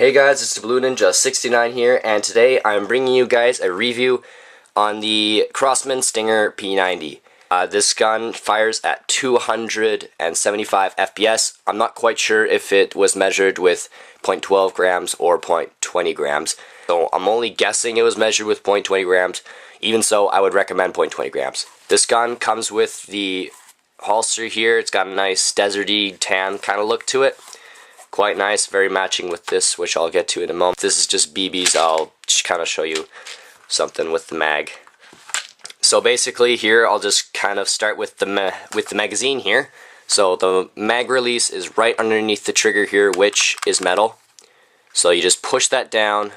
Hey guys, it's the Blue Ninja 69 here, and today I'm bringing you guys a review on the Crosman Stinger P90. This gun fires at 275 FPS. I'm not quite sure if it was measured with 0.12 grams or 0.20 grams, so I'm only guessing it was measured with 0.20 grams. Even so, I would recommend 0.20 grams. This gun comes with the holster here. It's got a nice deserty tan kind of look to it. Quite nice, very matching with this, which I'll get to in a moment. This is just BBs. I'll just kind of show you something with the mag. So basically here, I'll just kind of start with the magazine here. So the mag release is right underneath the trigger here, which is metal. So you just push that down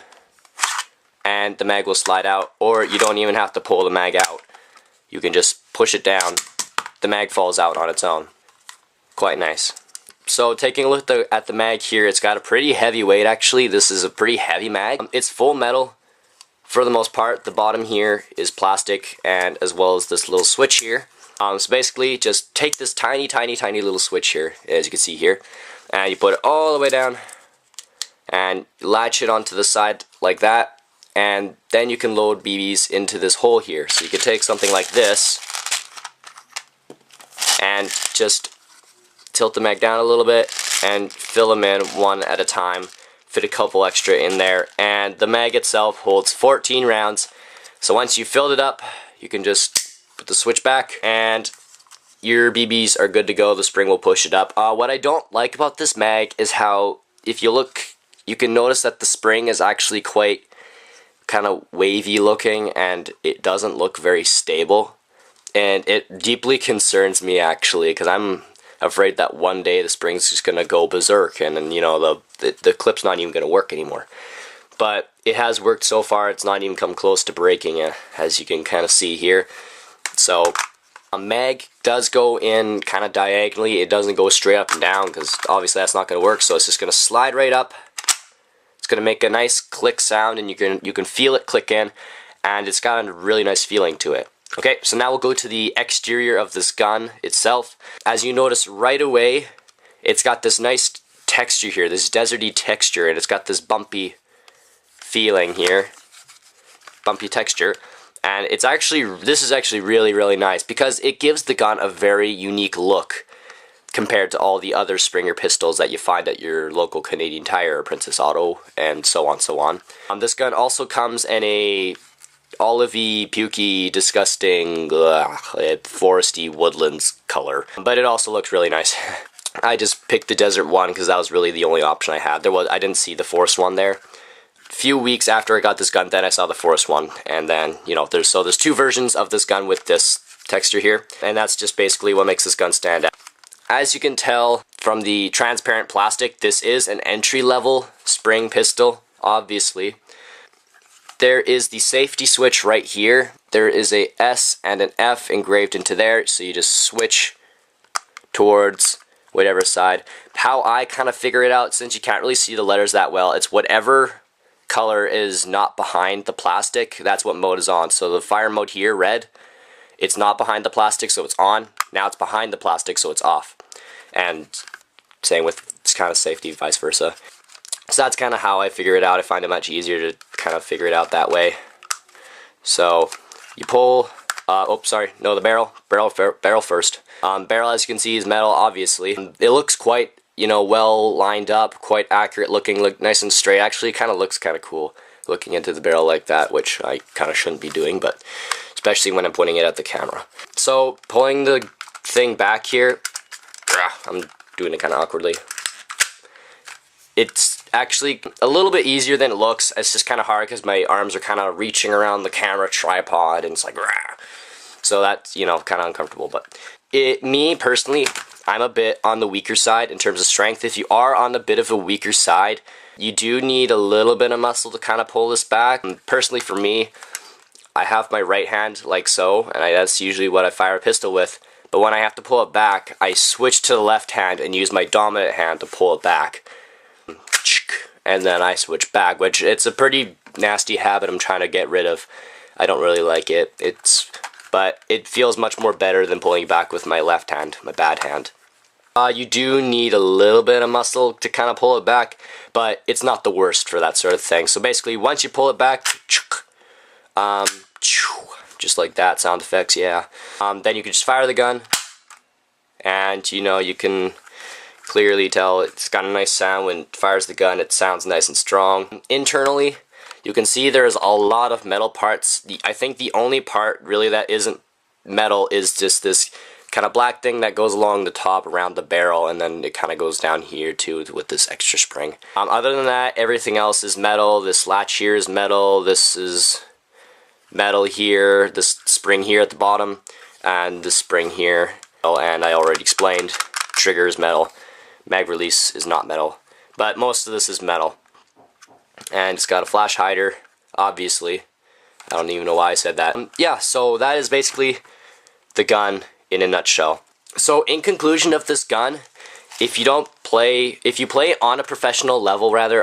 and the mag will slide out, or you don't even have to pull the mag out. You can just push it down, the mag falls out on its own. Quite nice. So taking a look at the mag here, it's got a pretty heavy weight actually. This is a pretty heavy mag. It's full metal for the most part. The bottom here is plastic, and as well as this little switch here. So basically just take this tiny little switch here, as you can see here, and you put it all the way down and latch it onto the side like that, and then you can load BBs into this hole here. So you can take something like this and just tilt the mag down a little bit and fill them in one at a time. Fit a couple extra in there, and the mag itself holds 14 rounds. So once you filled it up, you can just put the switch back and your BBs are good to go. The spring will push it up. What I don't like about this mag is how, if you look, you can notice that the spring is actually quite kind of wavy looking, and it doesn't look very stable, and it deeply concerns me actually, because I'm afraid that one day the spring's just gonna go berserk, and then, you know, the clip's not even gonna work anymore. But it has worked so far. It's not even come close to breaking, as you can kind of see here. So a mag does go in kind of diagonally. It doesn't go straight up and down, because obviously that's not gonna work. So it's just gonna slide right up. It's gonna make a nice click sound, and you can feel it click in, and it's got a really nice feeling to it. Okay, so now we'll go to the exterior of this gun itself. As you notice right away, it's got this nice texture here, this deserty texture, and it's got this bumpy feeling here, bumpy texture. And this is actually really nice, because it gives the gun a very unique look compared to all the other Springer pistols that you find at your local Canadian Tire or Princess Auto, and so on. This gun also comes in a olivey, pukey, disgusting, foresty woodlands color, but it also looks really nice. I just picked the desert one because that was really the only option I had. I didn't see the forest one there. A few weeks after I got this gun, then I saw the forest one, and then, you know, there's two versions of this gun with this texture here, and that's just basically what makes this gun stand out. As you can tell from the transparent plastic, this is an entry-level spring pistol, obviously. There is the safety switch right here. There is a S and an F engraved into there, so you just switch towards whatever side. How I kind of figure it out, since you can't really see the letters that well, it's whatever color is not behind the plastic, that's what mode is on. So the fire mode here, red, it's not behind the plastic, so it's on. Now it's behind the plastic, so it's off. And same with kind of safety, vice versa. So that's kind of how I figure it out. I find it much easier to kind of figure it out that way. So you pull, the barrel first. Barrel, as you can see, is metal, obviously. It looks quite, you know, well lined up, quite accurate looking, look nice and straight. Actually, it kind of looks kind of cool looking into the barrel like that, which I kind of shouldn't be doing, but especially when I'm pointing it at the camera. So pulling the thing back here, I'm doing it kind of awkwardly. It's actually a little bit easier than it looks. It's just kind of hard because my arms are kind of reaching around the camera tripod, and it's like, rah. So that's, you know, kind of uncomfortable. But me personally, I'm a bit on the weaker side in terms of strength. If you are on a bit of a weaker side, you do need a little bit of muscle to kind of pull this back. And personally, for me, I have my right hand like so, and that's usually what I fire a pistol with. But when I have to pull it back, I switch to the left hand and use my dominant hand to pull it back. And then I switch back, which it's a pretty nasty habit I'm trying to get rid of. I don't really like it. But it feels much more better than pulling back with my left hand, my bad hand. You do need a little bit of muscle to kind of pull it back, but it's not the worst for that sort of thing. So basically, once you pull it back, just like that, sound effects, yeah. Then you can just fire the gun, and you know, you can clearly tell it's got a nice sound. When it fires the gun, it sounds nice and strong. Internally, you can see there's a lot of metal parts. I think the only part really that isn't metal is just this kind of black thing that goes along the top around the barrel, and then it kind of goes down here too with this extra spring. Other than that, everything else is metal. This latch here is metal. This is metal here. This spring here at the bottom, and this spring here. Oh, and I already explained, trigger is metal. Mag release is not metal, but most of this is metal. And it's got a flash hider, obviously. I don't even know why I said that. Yeah, so that is basically the gun in a nutshell. So in conclusion of this gun, if you play on a professional level rather,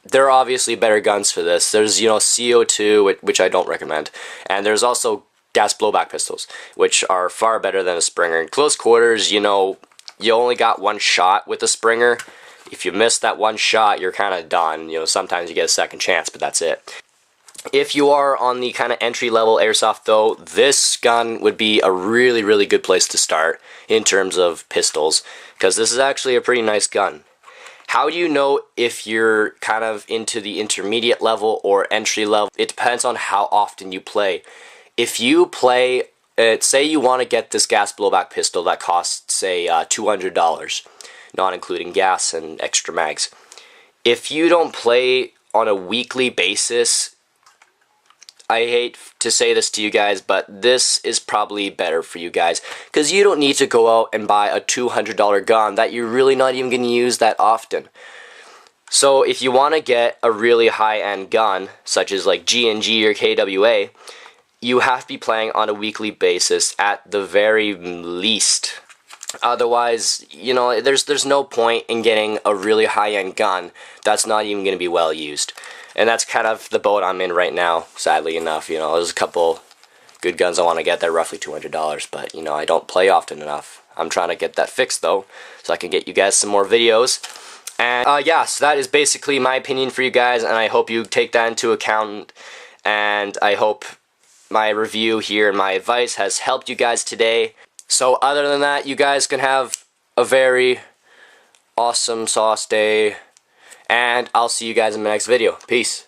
there are obviously better guns for this. There's, you know, CO2, which I don't recommend, and there's also gas blowback pistols, which are far better than a Springer. In close quarters, you know, you only got one shot with a Springer. If you miss that one shot, you're kind of done. You know, sometimes you get a second chance, but that's it. If you are on the kind of entry-level airsoft, though, this gun would be a really, really good place to start in terms of pistols, because this is actually a pretty nice gun. How do you know if you're kind of into the intermediate level or entry level? It depends on how often you play. If you play, say you want to get this gas blowback pistol that costs, say, $200, not including gas and extra mags. If you don't play on a weekly basis, I hate to say this to you guys, but this is probably better for you guys, because you don't need to go out and buy a $200 gun that you're really not even going to use that often. So if you want to get a really high-end gun, such as like G&G or KWA, you have to be playing on a weekly basis at the very least. Otherwise, you know, there's no point in getting a really high-end gun that's not even going to be well used. And that's kind of the boat I'm in right now, sadly enough. You know, there's a couple good guns I want to get. They're roughly $200, but, you know, I don't play often enough. I'm trying to get that fixed, though, so I can get you guys some more videos. And, yeah, so that is basically my opinion for you guys, and I hope you take that into account. And I hope my review here and my advice has helped you guys today. So, other than that, you guys can have a very awesome sauce day. And I'll see you guys in my next video. Peace.